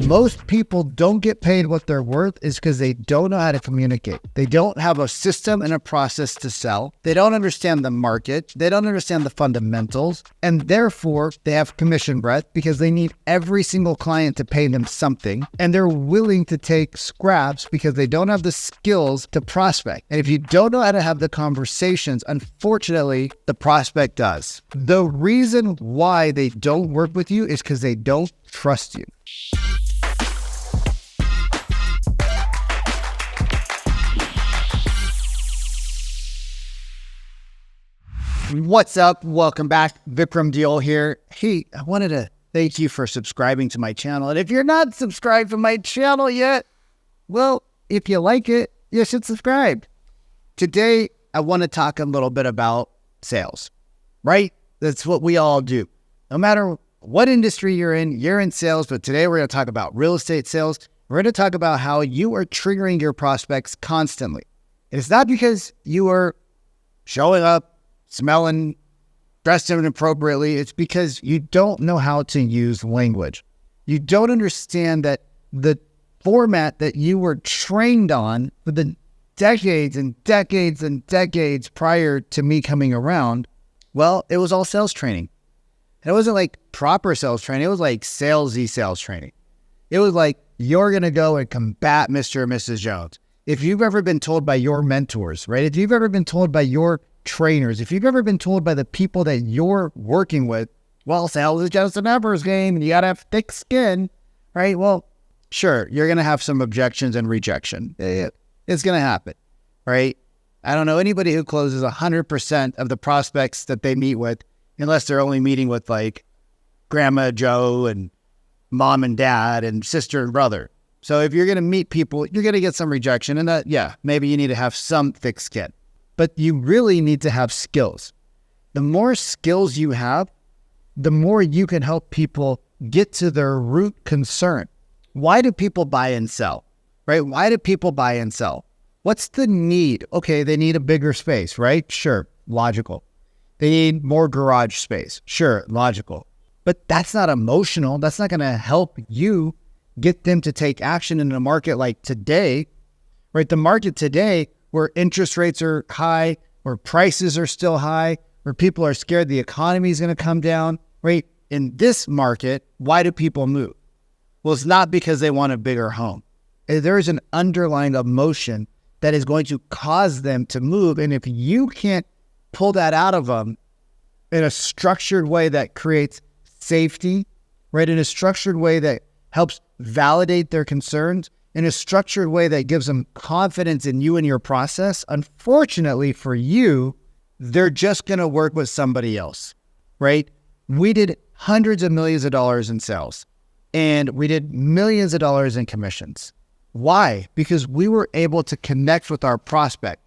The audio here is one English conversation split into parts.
most people don't get paid what they're worth is because they don't know how to communicate. They don't have a system and a process to sell. They don't understand the market. They don't understand the fundamentals. And therefore, they have commission breath because they need every single client to pay them something. And they're willing to take scraps because they don't have the skills to prospect. And if you don't know how to have the conversations, unfortunately, the prospect does. The reason why they don't work with you is because they don't trust you. What's up? Welcome back. Vikram Deol here. Hey, I wanted to thank you for subscribing to my channel. And if you're not subscribed to my channel yet, well, if you like it, you should subscribe. Today, I want to talk a little bit about sales, right? That's what we all do. No matter what industry you're in sales. But today we're going to talk about real estate sales. We're going to talk about how you are triggering your prospects constantly. And it's not because you are showing up, smelling, dressed inappropriately. It's because you don't know how to use language. You don't understand that the format that you were trained on for the decades and decades and decades prior to me coming around, well, it was all sales training. And it wasn't like proper sales training. It was like salesy sales training. It was like, you're going to go and combat Mr. and Mrs. Jones. If you've ever been told by your mentors, right? If you've ever been told by your trainers, if you've ever been told by the people that you're working with, well, sales is just a numbers game and you got to have thick skin, right? Well, sure, you're going to have some objections and rejection. It's going to happen, right? I don't know anybody who closes 100% of the prospects that they meet with, unless they're only meeting with like Grandma Joe and mom and dad and sister and brother. So if you're going to meet people, you're going to get some rejection. And maybe you need to have some thick skin. But you really need to have skills. The more skills you have, the more you can help people get to their root concern. Why do people buy and sell, right? Why do people buy and sell? What's the need? Okay, they need a bigger space, right? Sure, logical. They need more garage space. Sure, logical. But that's not emotional. That's not going to help you get them to take action in a market like today, right? The market today where interest rates are high, where prices are still high, where people are scared the economy is going to come down, right? In this market, why do people move? Well, it's not because they want a bigger home. There's an underlying emotion that is going to cause them to move. And if you can't pull that out of them in a structured way that creates safety, right? In a structured way that helps validate their concerns, in a structured way that gives them confidence in you and your process, unfortunately for you, they're just going to work with somebody else, right? We did hundreds of millions of dollars in sales and we did millions of dollars in commissions. Why? Because we were able to connect with our prospect.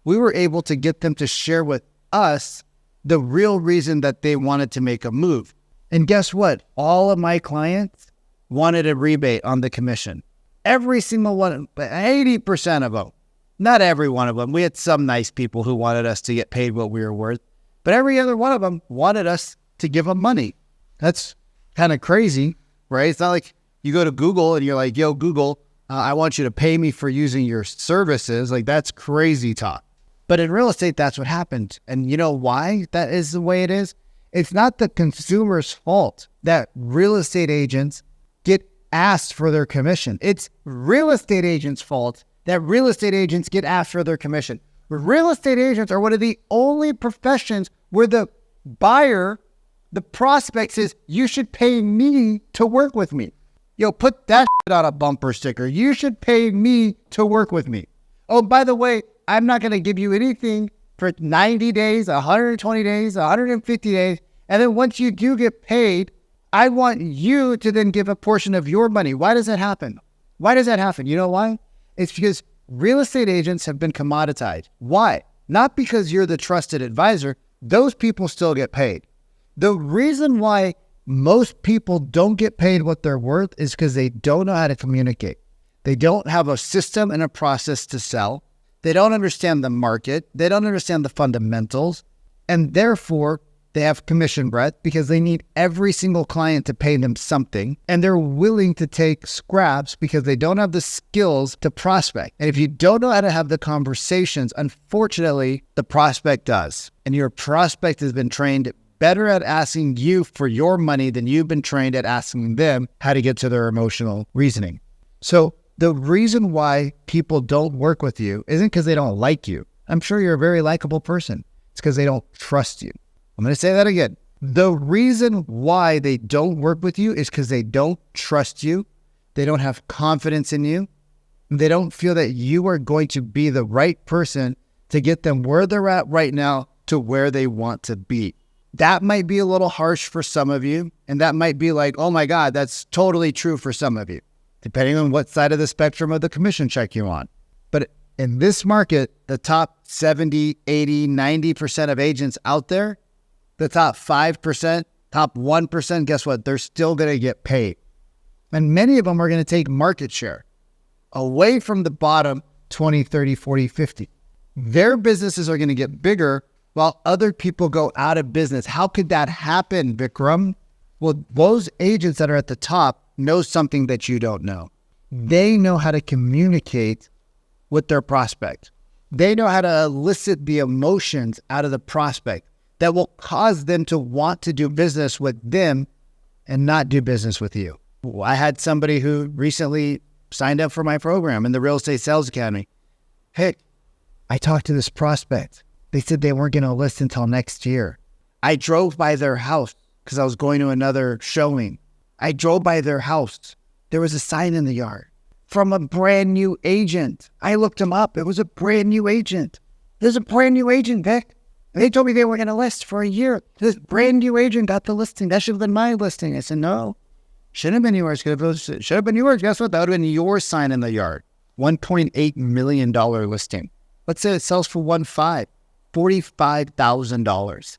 We were able to get them to share with us the real reason that they wanted to make a move. And guess what? All of my clients wanted a rebate on the commission. Every single one, 80% of them, not every one of them. We had some nice people who wanted us to get paid what we were worth, but every other one of them wanted us to give them money. That's kind of crazy, right? It's not like you go to Google and you're like, yo, Google, I want you to pay me for using your services. Like, that's crazy talk. But in real estate, that's what happens. And you know why that is the way it is? It's not the consumer's fault that real estate agents get asked for their commission. It's real estate agents' fault that real estate agents get asked for their commission. Real estate agents are one of the only professions where the buyer, the prospect says, you should pay me to work with me. Yo, put that shit on a bumper sticker. You should pay me to work with me. Oh, by the way, I'm not going to give you anything for 90 days, 120 days, 150 days. And then once you do get paid, I want you to then give a portion of your money. Why does that happen? Why does that happen? You know why? It's because real estate agents have been commoditized. Why? Not because you're the trusted advisor. Those people still get paid. The reason why most people don't get paid what they're worth is because they don't know how to communicate. They don't have a system and a process to sell. They don't understand the market. They don't understand the fundamentals. And therefore, They have commission breath because they need every single client to pay them something. And they're willing to take scraps because they don't have the skills to prospect. And if you don't know how to have the conversations, unfortunately, the prospect does. And your prospect has been trained better at asking you for your money than you've been trained at asking them how to get to their emotional reasoning. So the reason why people don't work with you isn't because they don't like you. I'm sure you're a very likable person. It's because they don't trust you. I'm going to say that again. The reason why they don't work with you is because they don't trust you. They don't have confidence in you. They don't feel that you are going to be the right person to get them where they're at right now to where they want to be. That might be a little harsh for some of you. And that might be like, oh my God, that's totally true for some of you, depending on what side of the spectrum of the commission check you're on. But in this market, the top 70, 80, 90% of agents out there, the top 5%, top 1%, guess what? They're still going to get paid. And many of them are going to take market share away from the bottom 20, 30, 40, 50. Their businesses are going to get bigger while other people go out of business. How could that happen, Vikram? Well, those agents that are at the top know something that you don't know. They know how to communicate with their prospect. They know how to elicit the emotions out of the prospect that will cause them to want to do business with them and not do business with you. I had somebody who recently signed up for my program in the Real Estate Sales Academy. Hey, I talked to this prospect. They said they weren't going to list until next year. I drove by their house because I was going to another showing. I drove by their house. There was a sign in the yard from a brand new agent. I looked him up. It was a brand new agent. There's a brand new agent, Vic. They told me they were going to list for a year. This brand new agent got the listing. That should have been my listing. I said, no, shouldn't have been yours. Should have been yours. Guess what? That would have been your sign in the yard. $1.8 million listing. Let's say it sells for $1.5, $45,000.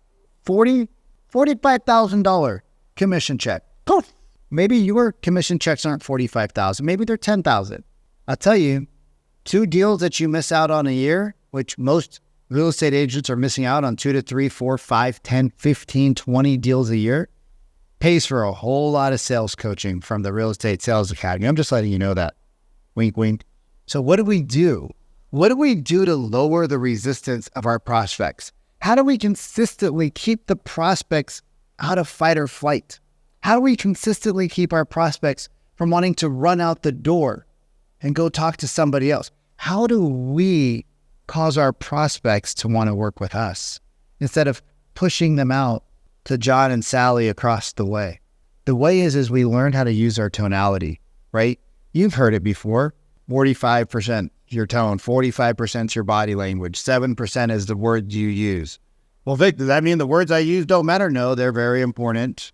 $45,000 commission check. Poof. Maybe your commission checks aren't $45,000. Maybe they're $10,000. I'll tell you, 2 deals that you miss out on a year, which most real estate agents are missing out on 2 to 3, 4, 5, 10, 15, 20 deals a year, pays for a whole lot of sales coaching from the Real Estate Sales Academy. I'm just letting you know that. Wink, wink. So what do we do? What do we do to lower the resistance of our prospects? How do we consistently keep the prospects out of fight or flight? How do we consistently keep our prospects from wanting to run out the door and go talk to somebody else? How do we cause our prospects to want to work with us instead of pushing them out to John and Sally across the way? The way is we learn how to use our tonality, right? You've heard it before. 45% your tone, 45% your body language, 7% is the words you use. Well, Vic, does that mean the words I use don't matter? No, they're very important.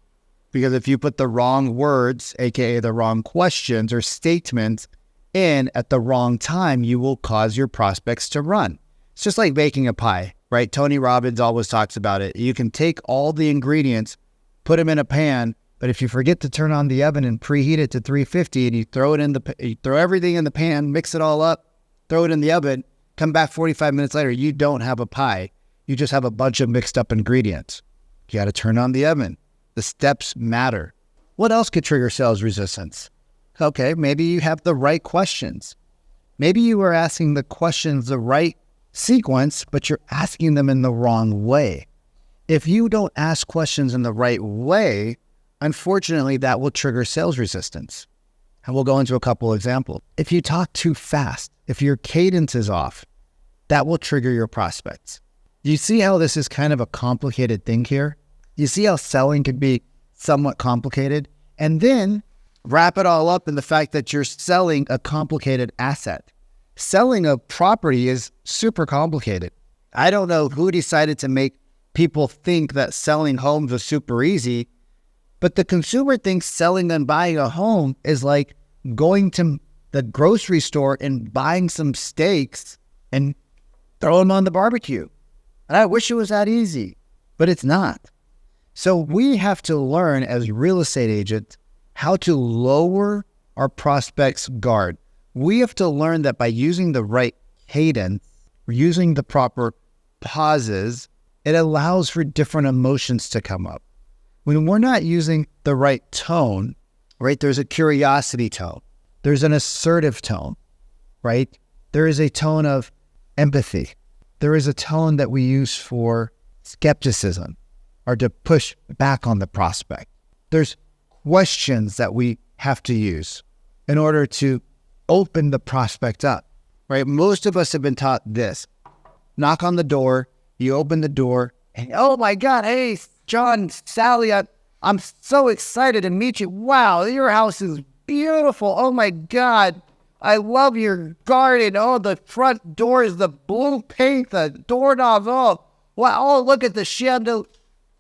Because if you put the wrong words, aka the wrong questions or statements in at the wrong time, you will cause your prospects to run. It's just like baking a pie, right? Tony Robbins always talks about it. You can take all the ingredients, put them in a pan, but if you forget to turn on the oven and preheat it to 350 and you throw everything in the pan, mix it all up, throw it in the oven, come back 45 minutes later, you don't have a pie. You just have a bunch of mixed up ingredients. You got to turn on the oven. The steps matter. What else could trigger sales resistance? Okay, maybe you have the right questions. Maybe you are asking the questions the right sequence, but you're asking them in the wrong way. If you don't ask questions in the right way, unfortunately, that will trigger sales resistance. And we'll go into a couple examples. If you talk too fast, if your cadence is off, that will trigger your prospects. You see how this is kind of a complicated thing here? You see how selling could be somewhat complicated? And then wrap it all up in the fact that you're selling a complicated asset. Selling a property is super complicated. I don't know who decided to make people think that selling homes was super easy, but the consumer thinks selling and buying a home is like going to the grocery store and buying some steaks and throwing them on the barbecue. And I wish it was that easy, but it's not. So we have to learn as real estate agents how to lower our prospects' guard. We have to learn that by using the right cadence, using the proper pauses, It allows for different emotions to come up. When we're not using the right tone, right? There's a curiosity tone. There's an assertive tone, right? There is a tone of empathy. There is a tone that we use for skepticism or to push back on the prospect. There's questions that we have to use in order to open the prospect up, right? Most of us have been taught this. Knock on the door, you open the door, and oh my God, hey, John, Sally, I'm so excited to meet you. Wow, your house is beautiful. Oh my God, I love your garden. Oh, the front door is the blue paint, the doorknobs. Oh, wow, oh, look at the chandelier.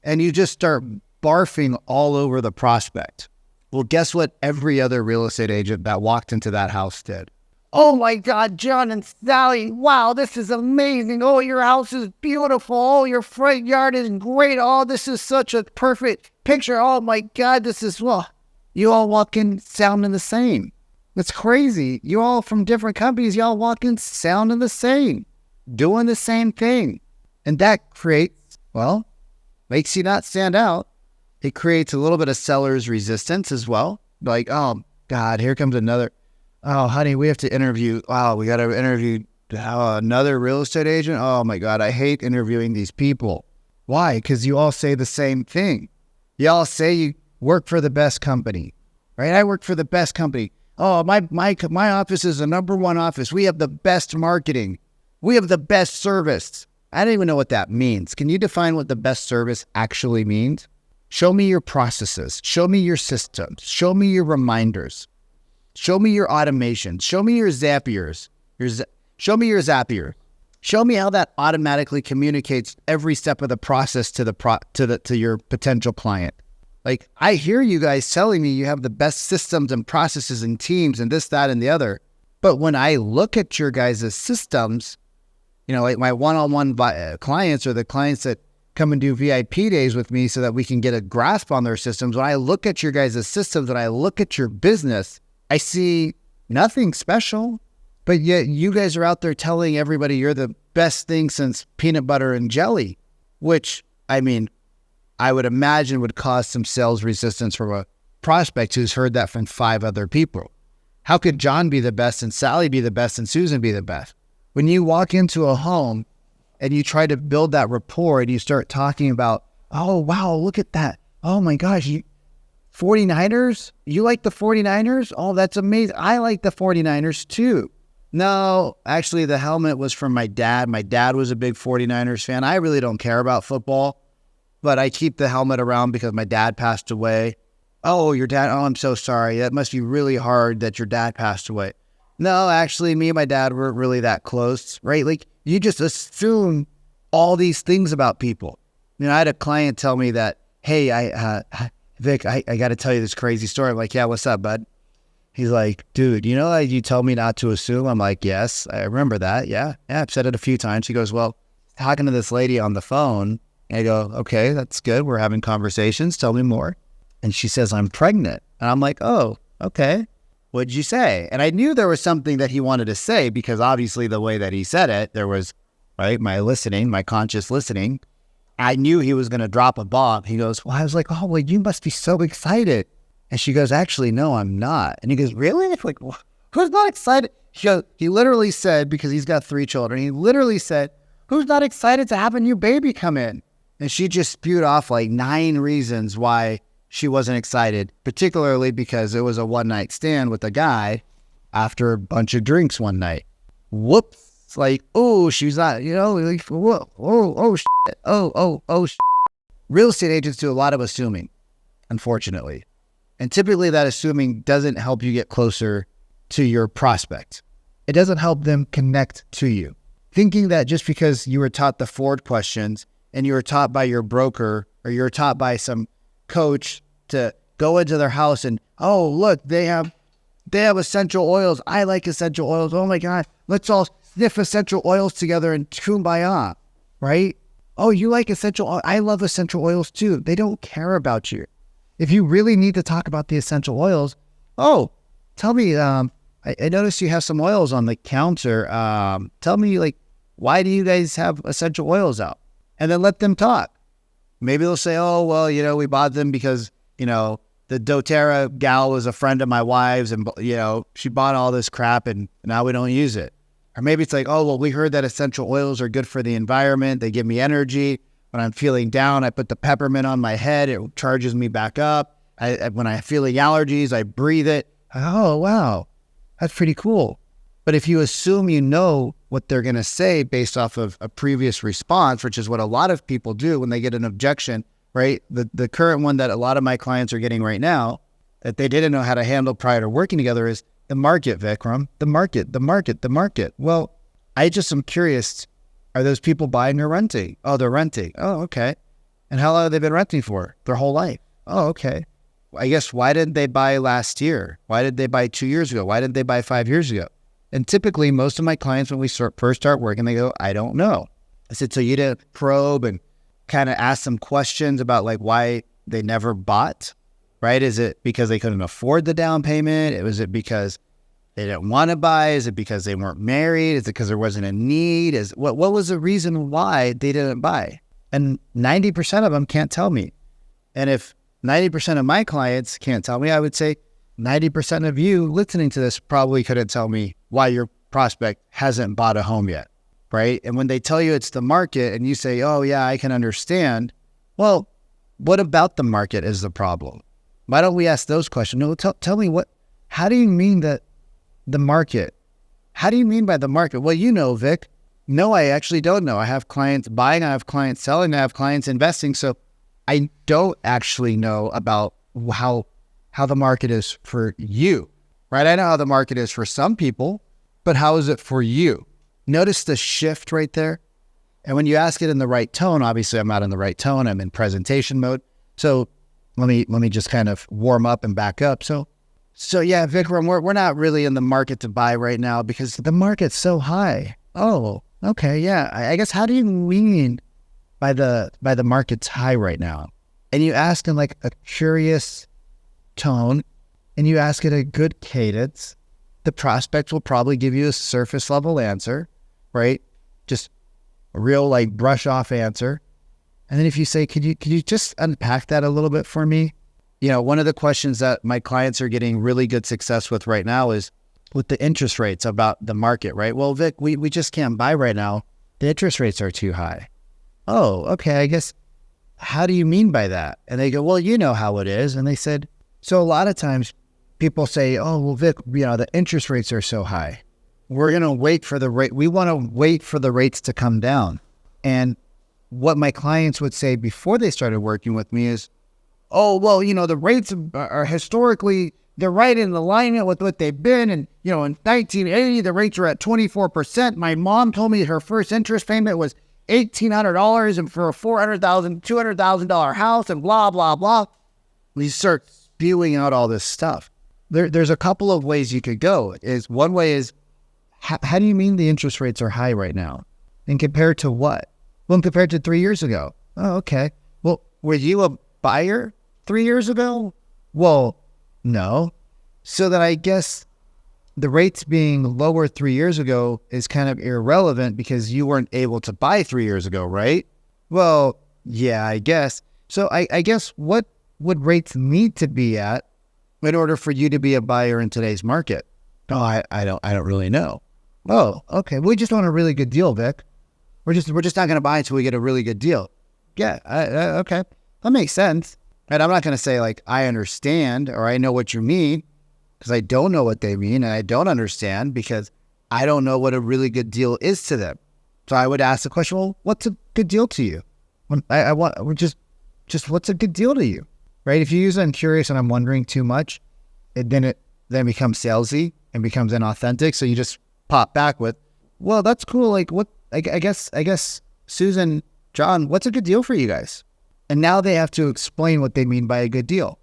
And you just start barfing all over the prospect. Well, guess what every other real estate agent that walked into that house did? Oh my God, John and Sally, wow, this is amazing. Oh, your house is beautiful. Oh, your front yard is great. Oh, this is such a perfect picture. Oh my God, this is, well, you all walk in sounding the same. That's crazy. You all from different companies, y'all walk in sounding the same, doing the same thing. And that creates, well, makes you not stand out. It creates a little bit of seller's resistance as well. Like, oh God, here comes another. Oh, honey, we have to interview. Wow, we got to interview another real estate agent. Oh my God, I hate interviewing these people. Why? Because you all say the same thing. You all say you work for the best company, right? I work for the best company. Oh, my office is the number one office. We have the best marketing. We have the best service. I don't even know what that means. Can you define what the best service actually means? Show me your processes. Show me your systems. Show me your reminders. Show me your automation. Show me your Zapiers. Show me your Zapier. Show me how that automatically communicates every step of the process to your potential client. Like, I hear you guys telling me you have the best systems and processes and teams and this, that, and the other. But when I look at your guys' systems, you know, like my one-on-one clients or the clients that come and do VIP days with me so that we can get a grasp on their systems. When I look at your guys' systems and I look at your business, I see nothing special, but yet you guys are out there telling everybody you're the best thing since peanut butter and jelly, which, I mean, I would imagine would cause some sales resistance from a prospect who's heard that from 5 other people. How could John be the best and Sally be the best and Susan be the best? When you walk into a home and you try to build that rapport and you start talking about, oh, wow, look at that. Oh my gosh, 49ers? You like the 49ers? Oh, that's amazing. I like the 49ers too. No, actually the helmet was from my dad. My dad was a big 49ers fan. I really don't care about football, but I keep the helmet around because my dad passed away. Oh, your dad? Oh, I'm so sorry. That must be really hard that your dad passed away. No, actually, me and my dad weren't really that close, right? Like, you just assume all these things about people. You know, I had a client tell me that, hey, Vic, I got to tell you this crazy story. I'm like, yeah, what's up, bud? He's like, dude, you know, like you told me not to assume. I'm like, yes, I remember that. Yeah, I've said it a few times. He goes, well, talking to this lady on the phone. And I go, okay, that's good. We're having conversations. Tell me more. And she says, I'm pregnant. And I'm like, oh, okay. What'd you say? And I knew there was something that he wanted to say because obviously the way that he said it, there was, right, my listening, my conscious listening. I knew he was going to drop a bomb. He goes, well, I was like, oh, well, you must be so excited. And she goes, actually, no, I'm not. And he goes, really? It's like, who's not excited? He literally said, because he's got 3 children, he literally said, who's not excited to have a new baby come in? And she just spewed off like 9 reasons why she wasn't excited, particularly because it was a one-night stand with a guy after a bunch of drinks one night. Whoops. Like, oh, she's not, you know, like, whoa, oh, shit. Oh, shit. Real estate agents do a lot of assuming, unfortunately. And typically that assuming doesn't help you get closer to your prospect. It doesn't help them connect to you. Thinking that just because you were taught the Ford questions and you were taught by your broker or you're taught by some coach to go into their house and, oh, look, they have essential oils. I like essential oils. Oh my God, let's all sniff essential oils together and kumbaya, right? Oh, you like essential oils? I love essential oils too. They don't care about you. If you really need to talk about the essential oils, oh, tell me, I noticed you have some oils on the counter. Tell me, like, why do you guys have essential oils out? and then let them talk. Maybe they'll say, oh, well, we bought them because, the doTERRA gal was a friend of my wife's and, she bought all this crap and now we don't use it. Or maybe it's like, oh, well, we heard that essential oils are good for the environment. They give me energy. When I'm feeling down, I put the peppermint on my head. It charges me back up. When I'm feeling allergies, I breathe it. Oh, wow. That's pretty cool. But if you assume you know what they're going to say based off of a previous response, which is what a lot of people do when they get an objection, right? The current one that a lot of my clients are getting right now that they didn't know how to handle prior to working together is the market, Vikram. The market. Well, I just am curious, are those people buying or renting? Oh, they're renting. Oh, okay. And how long have they been renting for? Their whole life. Oh, okay. I guess why didn't they buy last year? Why did they buy 2 years ago? Why didn't they buy 5 years ago? And typically, most of my clients, when we first start working, they go, I don't know. I said, so you didn't probe and kind of ask some questions about like why they never bought, right? Is it because they couldn't afford the down payment? Was it because they didn't want to buy? Is it because they weren't married? Is it because there wasn't a need? What was the reason why they didn't buy? And 90% of them can't tell me. And if 90% of my clients can't tell me, I would say 90% of you listening to this probably couldn't tell me why your prospect hasn't bought a home yet, right? And when they tell you it's the market and you say, oh yeah, I can understand. Well, what about the market is the problem? Why don't we ask those questions? No, tell me how do you mean that the market? How do you mean by the market? Well, Vic. No, I actually don't know. I have clients buying, I have clients selling, I have clients investing. So I don't actually know about how the market is for you, right? I know how the market is for some people, but how is it for you? Notice the shift right there. And when you ask it in the right tone, obviously I'm not in the right tone. I'm in presentation mode. So let me just kind of warm up and back up. So yeah, Vikram, we're not really in the market to buy right now because the market's so high. Oh, okay. Yeah. I guess how do you mean by the market's high right now? And you ask in like a curious tone and you ask it a good cadence, the prospect will probably give you a surface level answer, right? Just a real like brush off answer. And then if you say, could you just unpack that a little bit for me? One of the questions that my clients are getting really good success with right now is with the interest rates about the market, right? Well, Vic, we just can't buy right now. The interest rates are too high. Oh, okay. I guess, how do you mean by that? And they go, well, you know how it is. And they said, so a lot of times people say, oh, well, Vic, the interest rates are so high. We're going to wait for the rate. We want to wait for the rates to come down. And what my clients would say before they started working with me is, oh, well, the rates are historically, they're right in alignment with what they've been. And, in 1980, the rates were at 24%. My mom told me her first interest payment was $1,800 and for a $400,000, $200,000 house and blah, blah, blah. We start spewing out all this stuff. There's a couple of ways you could go. One way is, how do you mean the interest rates are high right now? And compared to what? Well, compared to 3 years ago. Oh, okay. Well, were you a buyer 3 years ago? Well, no. So then I guess the rates being lower 3 years ago is kind of irrelevant because you weren't able to buy 3 years ago, right? Well, yeah, I guess. So I guess what would rates need to be at in order for you to be a buyer in today's market? Oh, I don't really know. Oh, okay. We just want a really good deal, Vic. We're just not going to buy until we get a really good deal. Yeah. Okay. That makes sense. And I'm not going to say like, I understand or I know what you mean because I don't know what they mean and I don't understand because I don't know what a really good deal is to them. So I would ask the question, well, what's a good deal to you? We're just what's a good deal to you? Right? If you use I'm curious and I'm wondering too much, it then becomes salesy and becomes inauthentic. So you just pop back with, well, that's cool. Like what, I guess, Susan, John, what's a good deal for you guys? And now they have to explain what they mean by a good deal.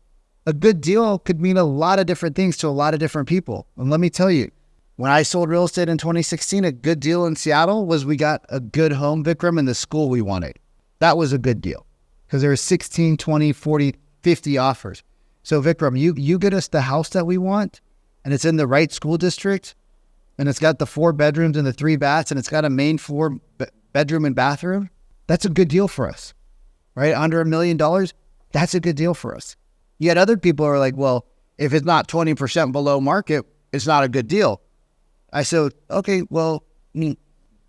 A good deal could mean a lot of different things to a lot of different people. And let me tell you, when I sold real estate in 2016, a good deal in Seattle was we got a good home, Vikram, in the school we wanted. That was a good deal because there were 16, 20, 40, 50 offers. So Vikram, you get us the house that we want and it's in the right school district and it's got the 4 bedrooms and the 3 baths and it's got a main floor bedroom and bathroom. That's a good deal for us, right? Under $1 million, that's a good deal for us. Yet other people are like, well, if it's not 20% below market, it's not a good deal. I said, okay, well,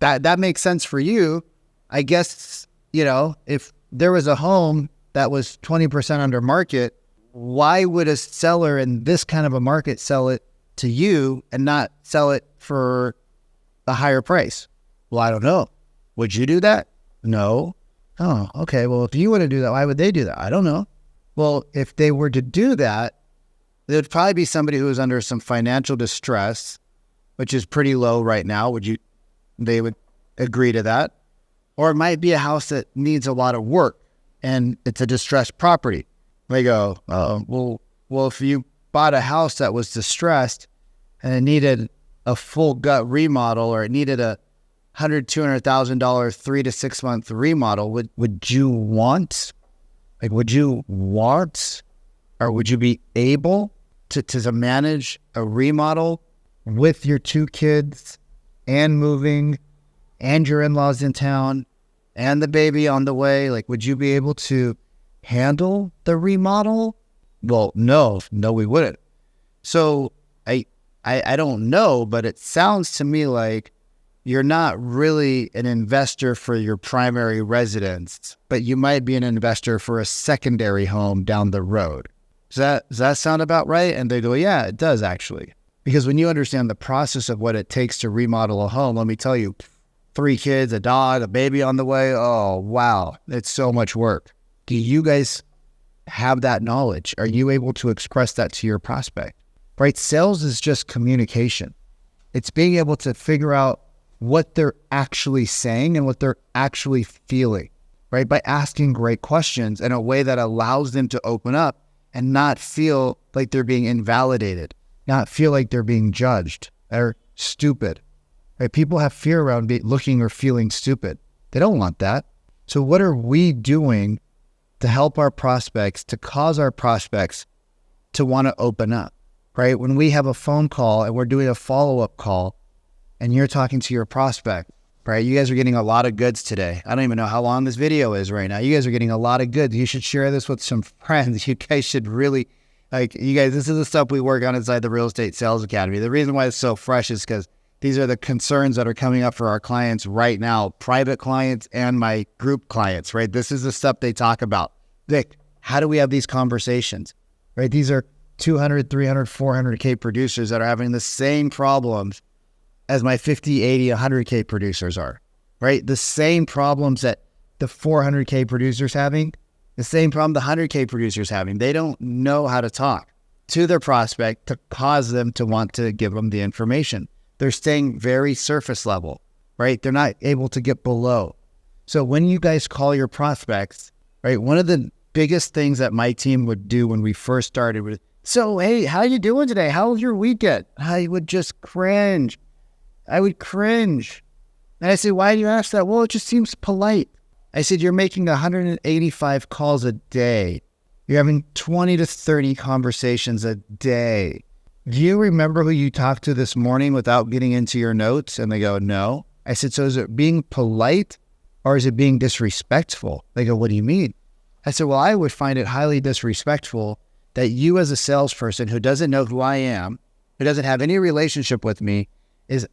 that makes sense for you. I guess, if there was a home that was 20% under market, why would a seller in this kind of a market sell it to you and not sell it for a higher price? Well, I don't know. Would you do that? No. Oh, okay. Well, if you want to do that, why would they do that? I don't know. Well, if they were to do that, it would probably be somebody who is under some financial distress, which is pretty low right now. They would agree to that. Or it might be a house that needs a lot of work and it's a distressed property. They go, well, if you bought a house that was distressed and it needed a full gut remodel, or it needed a $100,000, $200,000 3 to 6 month remodel, would you want, or would you be able to manage a remodel with your 2 kids and moving and your in-laws in town and the baby on the way? Would you be able to handle the remodel? Well, no, we wouldn't. So I don't know, but it sounds to me like you're not really an investor for your primary residence, but you might be an investor for a secondary home down the road. Does that sound about right? And they go, yeah, it does actually. Because when you understand the process of what it takes to remodel a home, let me tell you, 3 kids, a dog, a baby on the way. Oh, wow. It's so much work. Do you guys have that knowledge? Are you able to express that to your prospect? Right? Sales is just communication. It's being able to figure out what they're actually saying and what they're actually feeling, right? By asking great questions in a way that allows them to open up and not feel like they're being invalidated, not feel like they're being judged or stupid. Right? People have fear around looking or feeling stupid. They don't want that. So what are we doing to help our prospects, to cause our prospects to want to open up, right? When we have a phone call and we're doing a follow-up call and you're talking to your prospect, right? You guys are getting a lot of goods today. I don't even know how long this video is right now. You guys are getting a lot of goods. You should share this with some friends. You guys should really, this is the stuff we work on inside the Real Estate Sales Academy. The reason why it's so fresh is because these are the concerns that are coming up for our clients right now, private clients and my group clients, right? This is the stuff they talk about. Vic, how do we have these conversations, right? These are 200, 300, 400K producers that are having the same problems as my 50, 80, 100K producers are, right? The same problems that the 400K producers having, the same problem the 100K producers having. They don't know how to talk to their prospect to cause them to want to give them the information. They're staying very surface level, right? They're not able to get below. So when you guys call your prospects, right, one of the biggest things that my team would do when we first started was, so, hey, how you doing today? How was your weekend? I would just cringe. I would cringe. And I said, why do you ask that? Well, it just seems polite. I said, you're making 185 calls a day. You're having 20 to 30 conversations a day. Do you remember who you talked to this morning without getting into your notes? And they go, no. I said, so is it being polite or is it being disrespectful? They go, what do you mean? I said, well, I would find it highly disrespectful that you as a salesperson who doesn't know who I am, who doesn't have any relationship with me, is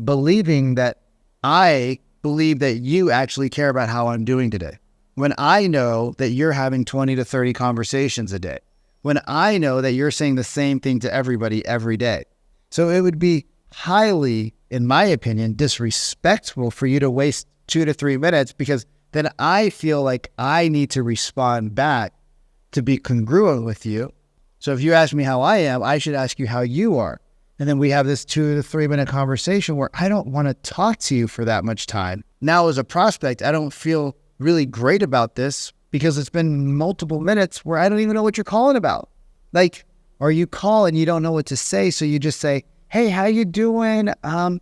believing that I believe that you actually care about how I'm doing today. When I know that you're having 20 to 30 conversations a day. When I know that you're saying the same thing to everybody every day. So it would be highly, in my opinion, disrespectful for you to waste 2 to 3 minutes, because then I feel like I need to respond back to be congruent with you. So if you ask me how I am, I should ask you how you are. And then we have this 2 to 3 minute conversation where I don't want to talk to you for that much time. Now, as a prospect, I don't feel really great about this because it's been multiple minutes where I don't even know what you're calling about. Or you call and you don't know what to say. So you just say, hey, how you doing? My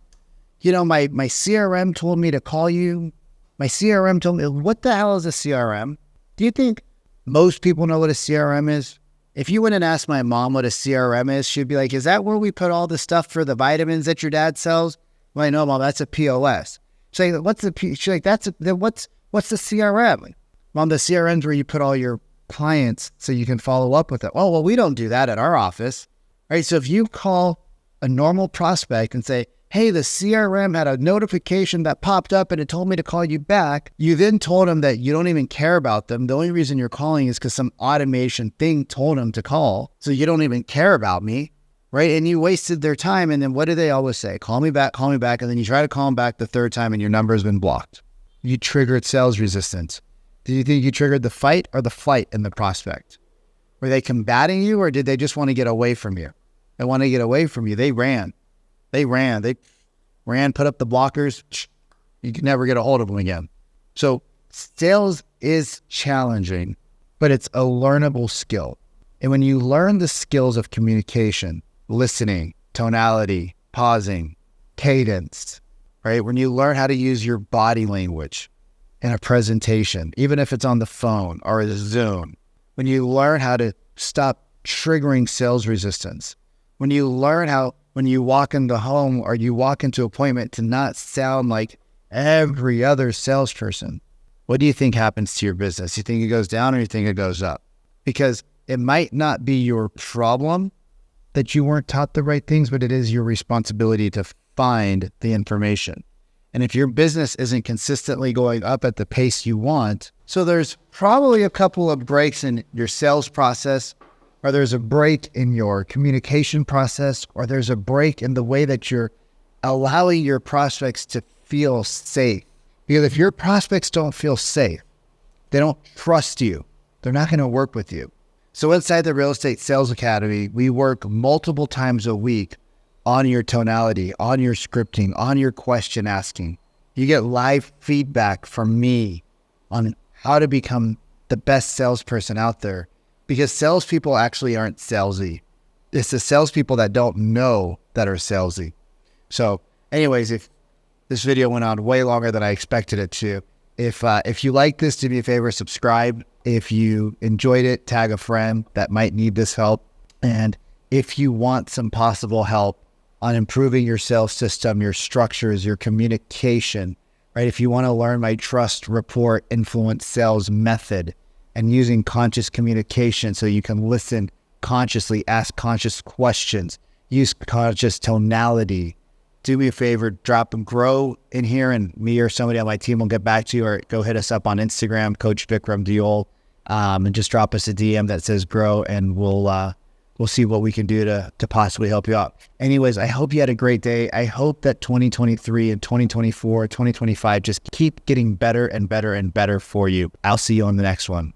CRM told me to call you. My CRM told me, what the hell is a CRM? Do you think most people know what a CRM is? If you went and asked my mom what a CRM is, she'd be like, is that where we put all the stuff for the vitamins that your dad sells? Well, no, Mom, that's a POS. She's like, what's What's the CRM? Well, the CRM's where you put all your clients so you can follow up with them. Oh, well, we don't do that at our office. All right, so if you call a normal prospect and say, hey, the CRM had a notification that popped up and it told me to call you back. You then told them that you don't even care about them. The only reason you're calling is because some automation thing told them to call. So you don't even care about me, right? And you wasted their time. And then what do they always say? Call me back, call me back. And then you try to call them back the third time and your number has been blocked. You triggered sales resistance. Do you think you triggered the fight or the flight in the prospect? Were they combating you or did they just want to get away from you? They want to get away from you. They ran, put up the blockers. You can never get a hold of them again. So sales is challenging, but it's a learnable skill. And when you learn the skills of communication, listening, tonality, pausing, cadence, right? When you learn how to use your body language in a presentation, even if it's on the phone or a Zoom, when you learn how to stop triggering sales resistance, when you learn how, when you walk into home or you walk into appointment to not sound like every other salesperson, what do you think happens to your business? You think it goes down or you think it goes up? Because it might not be your problem that you weren't taught the right things, but it is your responsibility to find the information. And if your business isn't consistently going up at the pace you want, so there's probably a couple of breaks in your sales process, or there's a break in your communication process, or there's a break in the way that you're allowing your prospects to feel safe. Because if your prospects don't feel safe, they don't trust you, they're not going to work with you. So inside the Real Estate Sales Academy, we work multiple times a week on your tonality, on your scripting, on your question asking. You get live feedback from me on how to become the best salesperson out there. Because salespeople actually aren't salesy. It's the salespeople that don't know that are salesy. So anyways, if this video went on way longer than I expected it to, if you like this, do me a favor, subscribe. If you enjoyed it, tag a friend that might need this help. And if you want some possible help on improving your sales system, your structures, your communication, right? If you want to learn my trust, rapport, influence sales method and using conscious communication so you can listen consciously, ask conscious questions, use conscious tonality, do me a favor, drop and grow in here and me or somebody on my team will get back to you, or go hit us up on Instagram, Coach Vikram Diol, and just drop us a DM that says grow and we'll see what we can do to possibly help you out. Anyways, I hope you had a great day. I hope that 2023 and 2024, 2025 just keep getting better and better and better for you. I'll see you on the next one.